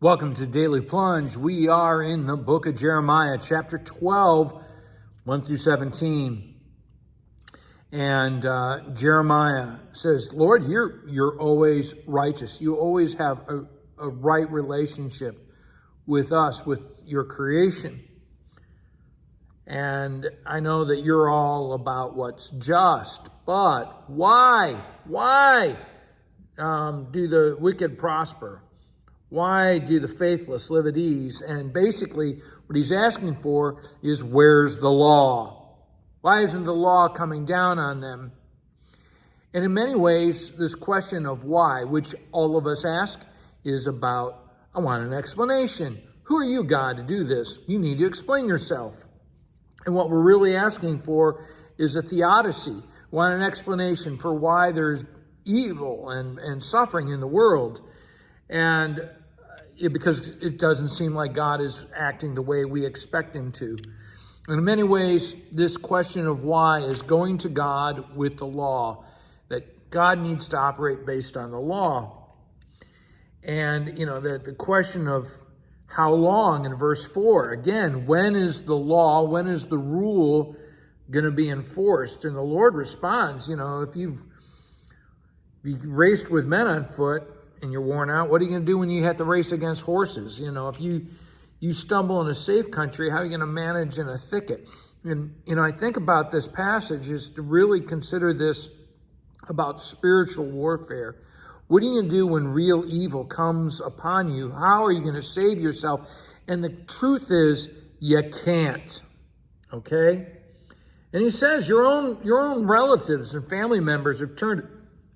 Welcome to Daily Plunge. We are in the book of Jeremiah, chapter 12, 1 through 17. And Jeremiah says, Lord, you're always righteous. You always have a right relationship with us, with your creation. And I know that you're all about what's just, but why? Why do the wicked prosper? Why do the faithless live at ease? And basically, what he's asking for is, where's the law? Why isn't the law coming down on them? And in many ways, this question of why, which all of us ask, is about, I want an explanation. Who are you, God, to do this? You need to explain yourself. And what we're really asking for is a theodicy. We want an explanation for why there's evil and suffering in the world. And because it doesn't seem like God is acting the way we expect him to. And in many ways, this question of why is going to God with the law, that God needs to operate based on the law. And, the question of how long in verse 4, again, when is the law, when is the rule going to be enforced? And the Lord responds, if you've raced with men on foot, and you're worn out, what are you going to do when you have to race against horses? If you stumble in a safe country, how are you going to manage in a thicket? And, I think about this passage is to really consider this about spiritual warfare. What are you going to do when real evil comes upon you? How are you going to save yourself? And the truth is, you can't. Okay? And he says your own relatives and family members have turned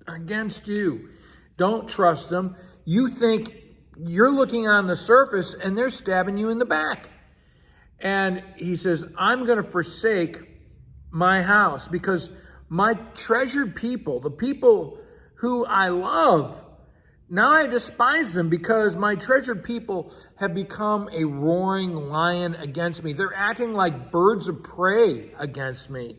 against you. Don't trust them. You think you're looking on the surface and they're stabbing you in the back. And he says, I'm going to forsake my house because my treasured people, the people who I love, now I despise them because my treasured people have become a roaring lion against me. They're acting like birds of prey against me.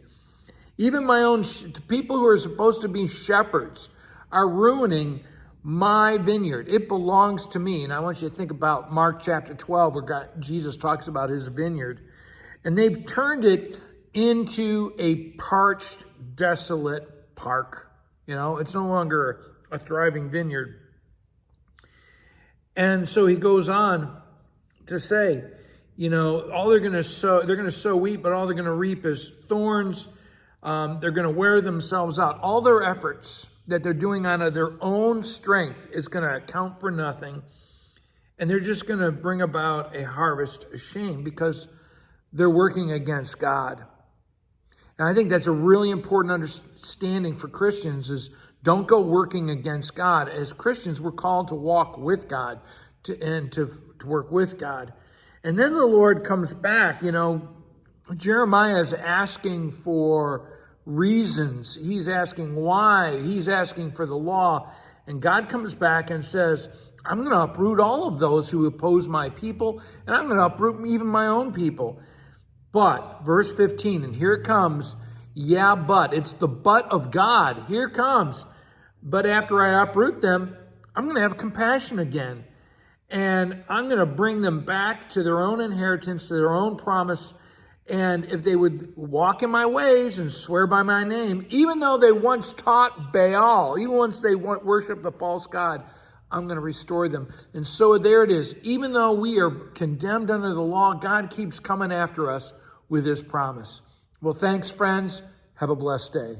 Even my own people who are supposed to be shepherds are ruining my vineyard. It belongs to me. And I want you to think about Mark chapter 12, where Jesus talks about his vineyard. And they've turned it into a parched, desolate park. It's no longer a thriving vineyard. And so he goes on to say, all they're going to sow wheat, but all they're going to reap is thorns. They're going to wear themselves out. All their efforts that they're doing out of their own strength is going to account for nothing. And they're just going to bring about a harvest of shame because they're working against God. And I think that's a really important understanding for Christians is don't go working against God. As Christians, we're called to walk with God to work with God. And then the Lord comes back. Jeremiah is asking for reasons. He's asking why. He's asking for the law. And God comes back and says, I'm going to uproot all of those who oppose my people, and I'm going to uproot even my own people. But, verse 15, and here it comes, but. It's the but of God. Here it comes. But after I uproot them, I'm going to have compassion again. And I'm going to bring them back to their own inheritance, to their own promise. And if they would walk in my ways and swear by my name, even though they once taught Baal, even once they worshiped the false god, I'm going to restore them. And so there it is. Even though we are condemned under the law, God keeps coming after us with his promise. Well, thanks, friends. Have a blessed day.